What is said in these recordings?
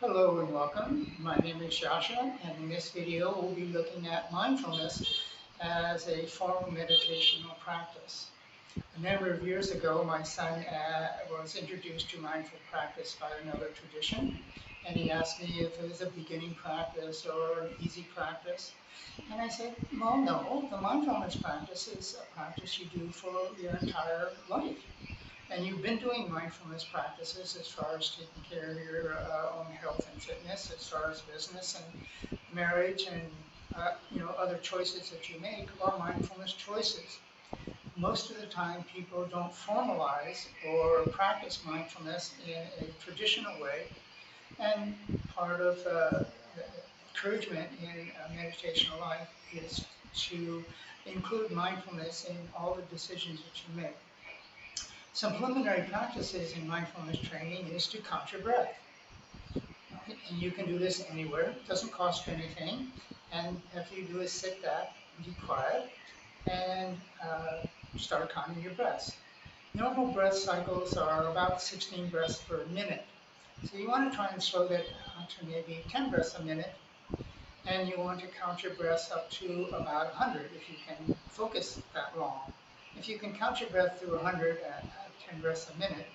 Hello and welcome. My name is Joshua, and in this video we'll be looking at mindfulness as a form of meditational practice. A number of years ago, my son was introduced to mindful practice by another tradition, and he asked me if it was a beginning practice or an easy practice. And I said, well, no, the mindfulness practice is a practice you do for your entire life. And you've been doing mindfulness practices as far as taking care of your own health and fitness, as far as business and marriage and other choices that you make are mindfulness choices. Most of the time, people don't formalize or practice mindfulness in a traditional way, and part of the encouragement in a meditational life is to include mindfulness in all the decisions that you make. Some preliminary practices in mindfulness training is to count your breath. And you can do this anywhere. It doesn't cost you anything. And after you do is sit back, be quiet, and start counting your breaths. Normal breath cycles are about 16 breaths per minute. So you want to try and slow that down to maybe 10 breaths a minute. And you want to count your breaths up to about 100 if you can focus that long. If you can count your breath through 100 at 10 breaths a minute,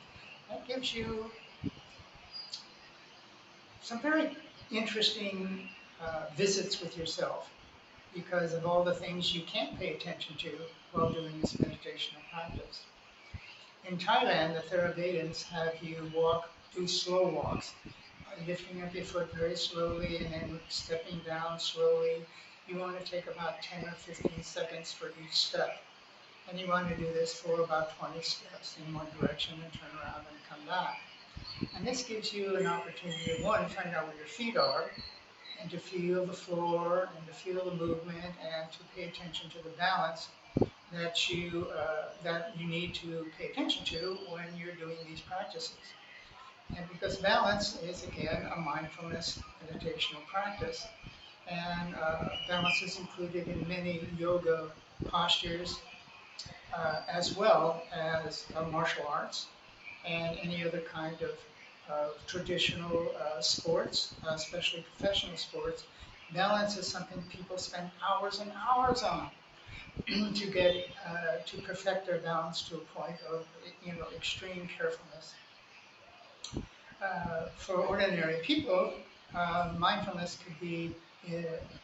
that gives you some very interesting visits with yourself because of all the things you can't pay attention to while doing this meditational practice. In Thailand, the Theravadins have you do slow walks, lifting up your foot very slowly and then stepping down slowly. You want to take about 10 or 15 seconds for each step. And you want to do this for about 20 steps in one direction and turn around and come back. And this gives you an opportunity to, one, find out where your feet are, and to feel the floor, and to feel the movement, and to pay attention to the balance that you need to pay attention to when you're doing these practices. And because balance is, again, a mindfulness meditational practice, and balance is included in many yoga postures as well as martial arts and any other kind of traditional sports, especially professional sports. Balance is something people spend hours and hours on to perfect their balance to a point of extreme carefulness. For ordinary people, mindfulness could be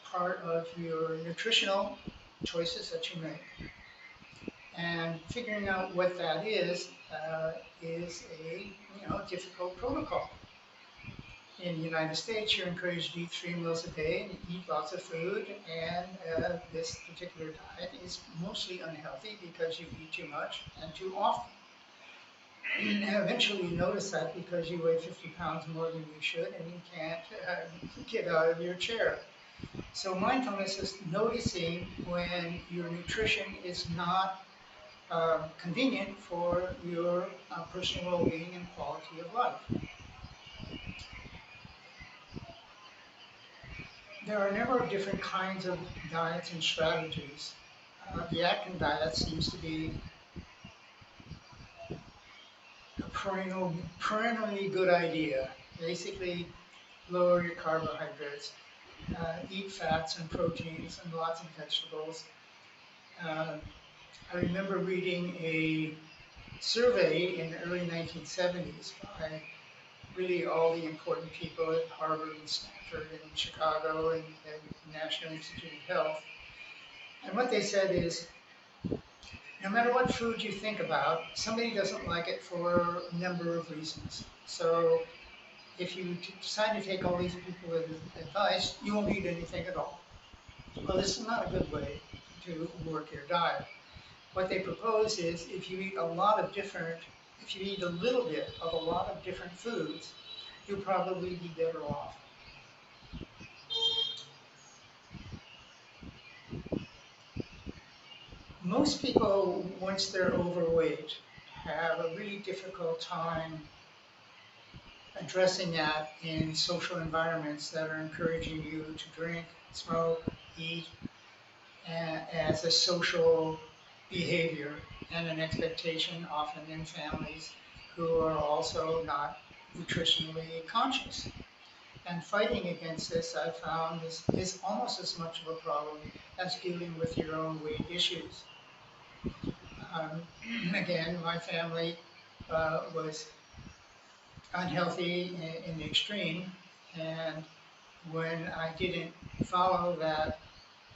part of your nutritional choices that you make. And figuring out what that is a difficult protocol. In the United States, you're encouraged to eat 3 meals a day and eat lots of food. And this particular diet is mostly unhealthy because you eat too much and too often. And eventually you notice that because you weigh 50 pounds more than you should and you can't get out of your chair. So mindfulness is noticing when your nutrition is not convenient for your personal well-being and quality of life. There are a number of different kinds of diets and strategies. The Atkins diet seems to be a perennially good idea. Basically, lower your carbohydrates, eat fats and proteins and lots of vegetables. Uh, I remember reading a survey in the early 1970s by really all the important people at Harvard and Stanford and Chicago and National Institute of Health. And what they said is, no matter what food you think about, somebody doesn't like it for a number of reasons. So if you decide to take all these people's advice, you won't eat anything at all. Well, this is not a good way to work your diet. What they propose is if you eat a little bit of a lot of different foods, you'll probably be better off. Most people, once they're overweight, have a really difficult time addressing that in social environments that are encouraging you to drink, smoke, eat as a social behavior and an expectation often in families who are also not nutritionally conscious. And fighting against this, I found, is almost as much of a problem as dealing with your own weight issues. Um, Again, my family was unhealthy in the extreme, and when I didn't follow that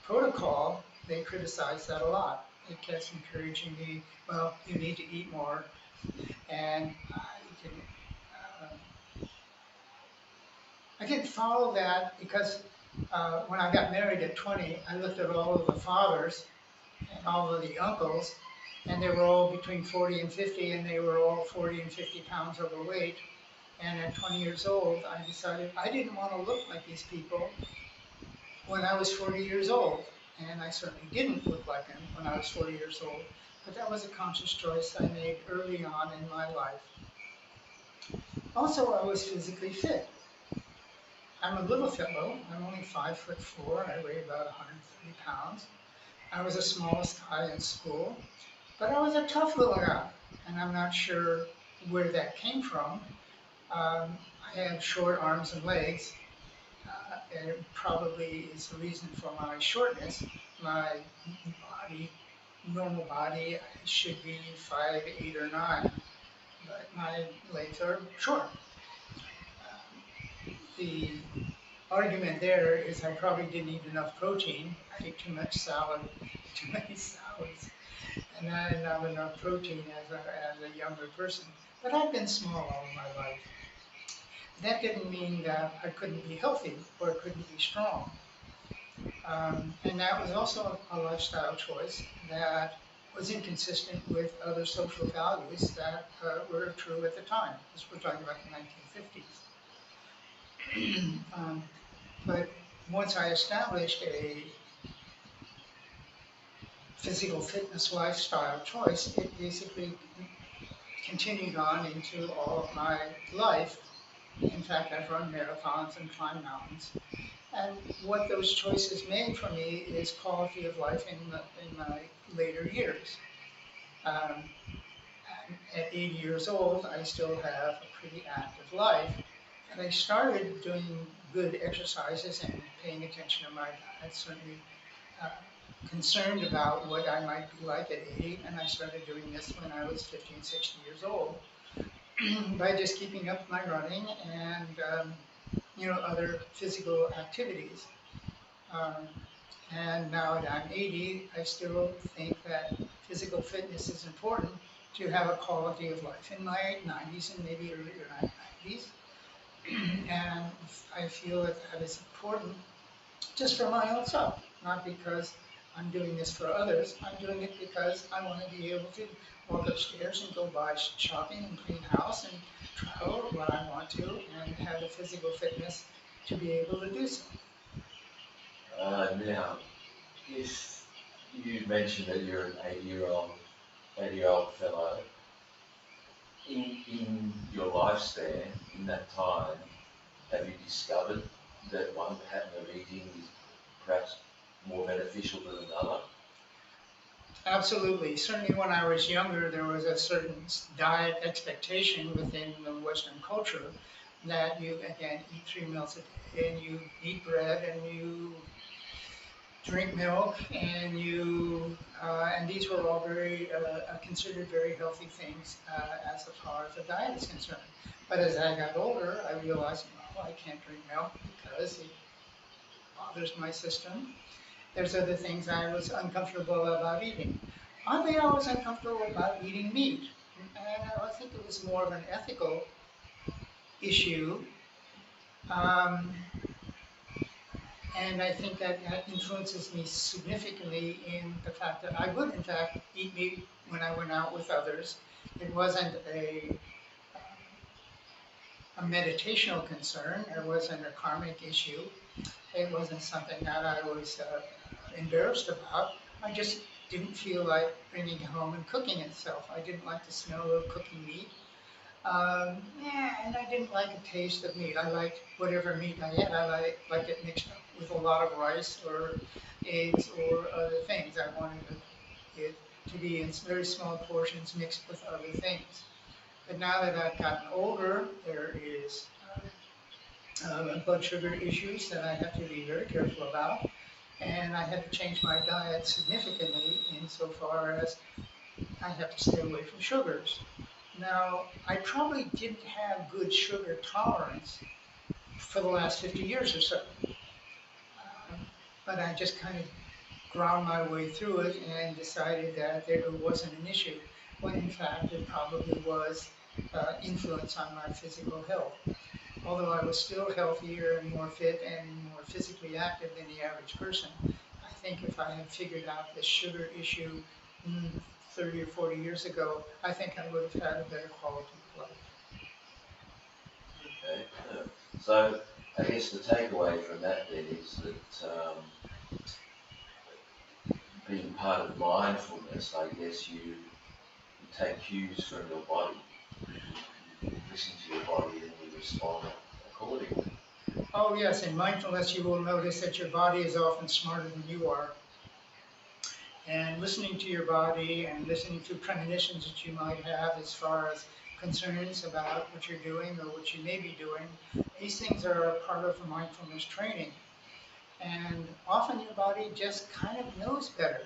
protocol, they criticized that a lot. They kept encouraging me, well, you need to eat more, and uh, I didn't follow that because when I got married at 20, I looked at all of the fathers and all of the uncles, and they were all between 40 and 50, and they were all 40 and 50 pounds overweight. And at 20 years old, I decided I didn't want to look like these people when I was 40 years old. And I certainly didn't look like them when I was 40 years old. But that was a conscious choice I made early on in my life. Also, I was physically fit. I'm a little fellow. I'm only 5'4". I weigh about 130 pounds. I was the smallest guy in school, but I was a tough little guy. And I'm not sure where that came from. I had short arms and legs, and it probably is the reason for my shortness. My body, normal body, should be 5'8" or 9", but my legs are short. The argument there is I probably didn't eat enough protein. I ate too much salad, too many salads, and I didn't have enough protein as a younger person. But I've been small all my life. That didn't mean that I couldn't be healthy or couldn't be strong. And that was also a lifestyle choice that was inconsistent with other social values that were true at the time. This we're talking about the 1950s. But once I established a physical fitness lifestyle choice, it basically continued on into all of my life. In fact, I've run marathons and climbed mountains. And what those choices made for me is quality of life in my later years. Um, at 80 years old, I still have a pretty active life. And I started doing good exercises and paying attention to my diet, certainly uh, concerned about what I might be like at 80. And I started doing this when I was 50 and 60 years old by just keeping up my running and other physical activities. Um, and now that I'm 80, I still think that physical fitness is important to have a quality of life in my 90s and maybe earlier 90s. And I feel that that is important just for my own self, not because I'm doing this for others. I'm doing it because I want to be able to walk upstairs and go buy shopping and clean house and travel when I want to and have the physical fitness to be able to do so. Now, if you mentioned that you're an 80-year-old fellow, in your lifespan, in that time, have you discovered that one pattern of eating is perhaps more beneficial than another? Absolutely. Certainly when I was younger, there was a certain diet expectation within the Western culture that you, again, eat 3 meals a day and you eat bread and you drink milk and these were all very considered very healthy things as far as the diet is concerned. But as I got older, I realized, well, I can't drink milk because it bothers my system. There's other things I was uncomfortable about eating. Oddly, I was uncomfortable about eating meat. And I think it was more of an ethical issue. Um, and I think that that influences me significantly in the fact that I would, in fact, eat meat when I went out with others. It wasn't a meditational concern. It wasn't a karmic issue. It wasn't something that I was embarrassed about. I just didn't feel like bringing it home and cooking itself. I didn't like the smell of cooking meat. And I didn't like the taste of meat. I liked whatever meat I had. I liked it mixed up with a lot of rice or eggs or other things. I wanted it to be in very small portions mixed with other things. But now that I've gotten older, there is blood sugar issues that I have to be very careful about. And I had to change my diet significantly insofar as I have to stay away from sugars. Now, I probably didn't have good sugar tolerance for the last 50 years or so, but I just kind of ground my way through it and decided that it wasn't an issue, when in fact it probably was influence on my physical health. Although I was still healthier and more fit and more physically active than the average person, I think if I had figured out the sugar issue 30 or 40 years ago, I think I would have had a better quality of life. Okay. So I guess the takeaway from that then is that being part of mindfulness, I guess you take cues from your body. You listen to your body and you respond accordingly. Oh, yes, in mindfulness, you will notice that your body is often smarter than you are. And listening to your body and listening to premonitions that you might have as far as concerns about what you're doing or what you may be doing, these things are a part of mindfulness training. And often your body just kind of knows better.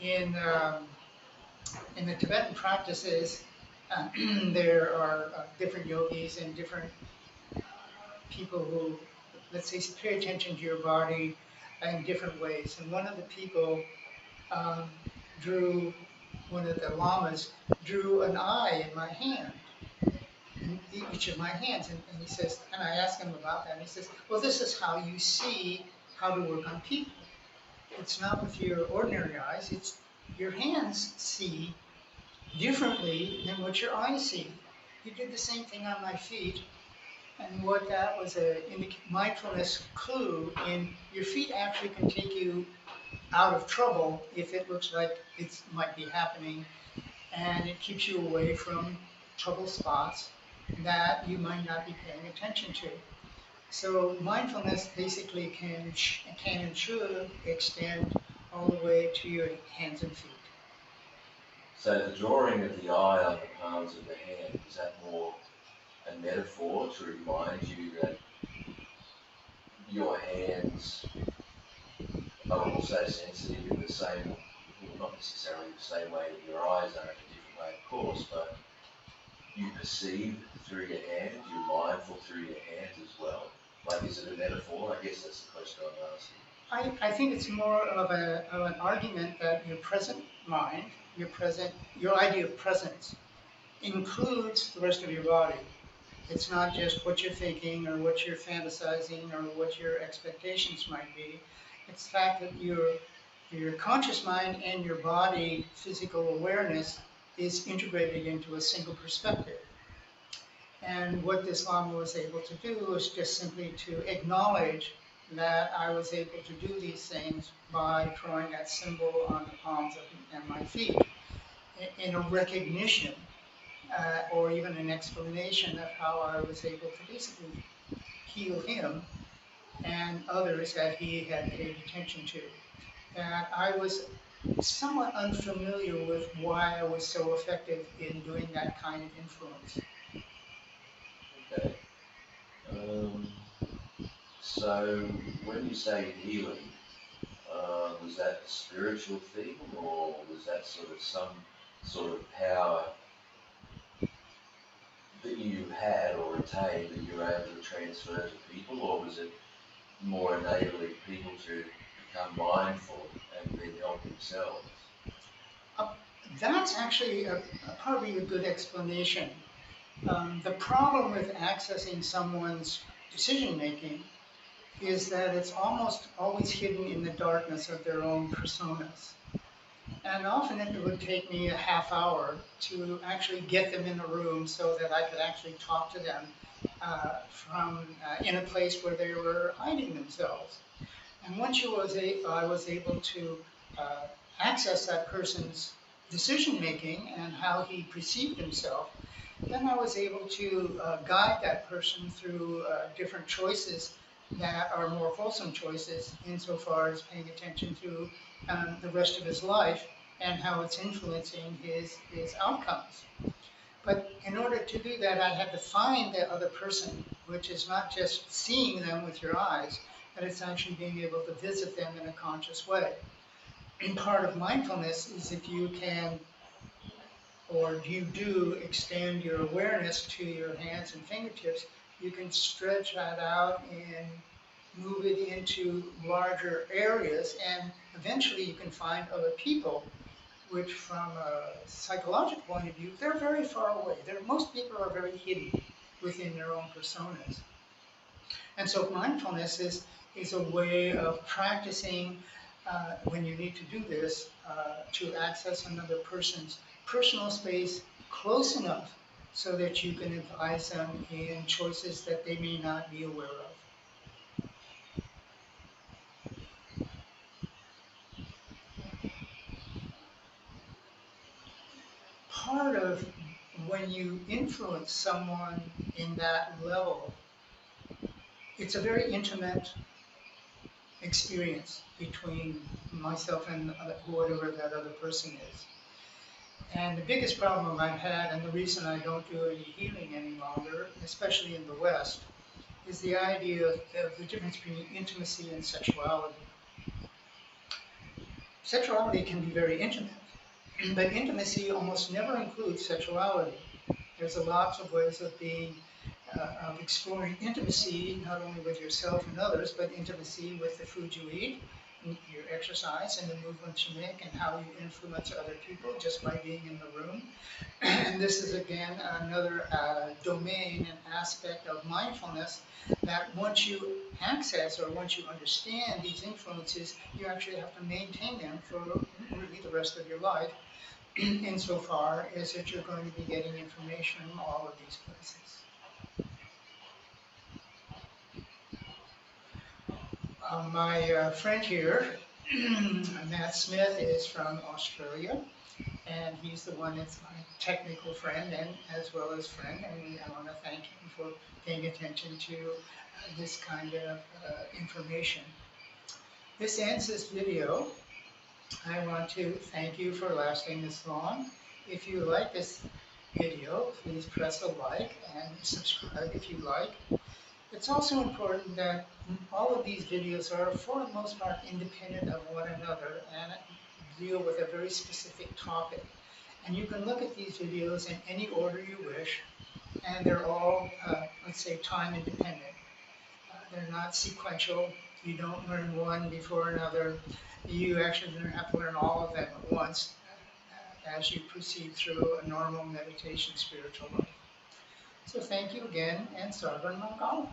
In, um, in the Tibetan practices, there are different yogis and different people who, let's say, pay attention to your body in different ways. And one of the people um, drew, one of the lamas drew an eye in my hand, in each of my hands. And he says, and I asked him about that, and he says, well, this is how you see how to work on people. It's not with your ordinary eyes, it's your hands see differently than what your eyes see. He did the same thing on my feet, and what that was a mindfulness clue in your feet actually can take you out of trouble if it looks like it might be happening, and it keeps you away from trouble spots that you might not be paying attention to. So mindfulness basically can and should extend all the way to your hands and feet. So the drawing of the eye on the palms of the hand, is that more a metaphor to remind you that your hands are also sensitive in the same, well, not necessarily the same way that your eyes are, in a different way, of course, but you perceive through your hands, you're mindful through your hands as well? Like, is it a metaphor? I guess that's the question I'm asking. I think it's more of an argument that your present mind, your idea of presence includes the rest of your body. It's not just what you're thinking or what you're fantasizing or what your expectations might be. It's the fact that your conscious mind and your body physical awareness is integrated into a single perspective. And what this Lama was able to do was just simply to acknowledge that I was able to do these things by drawing that symbol on the palms of my feet in a recognition or even an explanation of how I was able to basically heal him and others that he had paid attention to. That I was somewhat unfamiliar with why I was so effective in doing that kind of influence. Okay. So when you say healing, was that a spiritual thing, or was that sort of some sort of power that you had or attained that you were able to transfer to people, or was it more enabling people to become mindful and then help themselves? Uh, that's actually probably a good explanation. The problem with accessing someone's decision making is that it's almost always hidden in the darkness of their own personas. And often it would take me a half hour to actually get them in a room so that I could actually talk to them from in a place where they were hiding themselves. And once I was able to uh, access that person's decision making and how he perceived himself, then I was able to guide that person through different choices that are more wholesome choices insofar as paying attention to the rest of his life and how it's influencing his outcomes. But in order to do that, I had to find the other person which is not just seeing them with your eyes, but it's actually being able to visit them in a conscious way. And part of mindfulness is if you can, or you do, extend your awareness to your hands and fingertips, you can stretch that out and move it into larger areas, and eventually you can find other people, which from a psychological point of view, they're very far away. Most people are very hidden within their own personas. And so mindfulness is a way of practicing when you need to do this to access another person's personal space close enough so that you can advise them in choices that they may not be aware of. Part of when you influence someone in that level, it's a very intimate experience between myself and whatever that other person is. And the biggest problem I've had, and the reason I don't do any healing any longer, especially in the West, is the idea of the difference between intimacy and sexuality. Sexuality can be very intimate, but intimacy almost never includes sexuality. There's lots of ways of of exploring intimacy, not only with yourself and others, but intimacy with the food you eat, your exercise, and the movements you make, and how you influence other people just by being in the room. And this is again another domain and aspect of mindfulness that once you access or once you understand these influences, you actually have to maintain them for really the rest of your life, insofar as that you're going to be getting information from all of these places. My friend here, Matt Smith, is from Australia, and he's the one that's my technical friend and as well as friend, and I want to thank him for paying attention to this kind of information. This ends this video. I want to thank you for lasting this long. If you like this video, please press a like and subscribe if you like. It's also important that all of these videos are, for the most part, independent of one another and deal with a very specific topic. And you can look at these videos in any order you wish, and they're all, let's say, time independent. They're not sequential. You don't learn one before another. You actually don't have to learn all of them at once as you proceed through a normal meditation spiritual life. So thank you again, and Sarvan Mangal.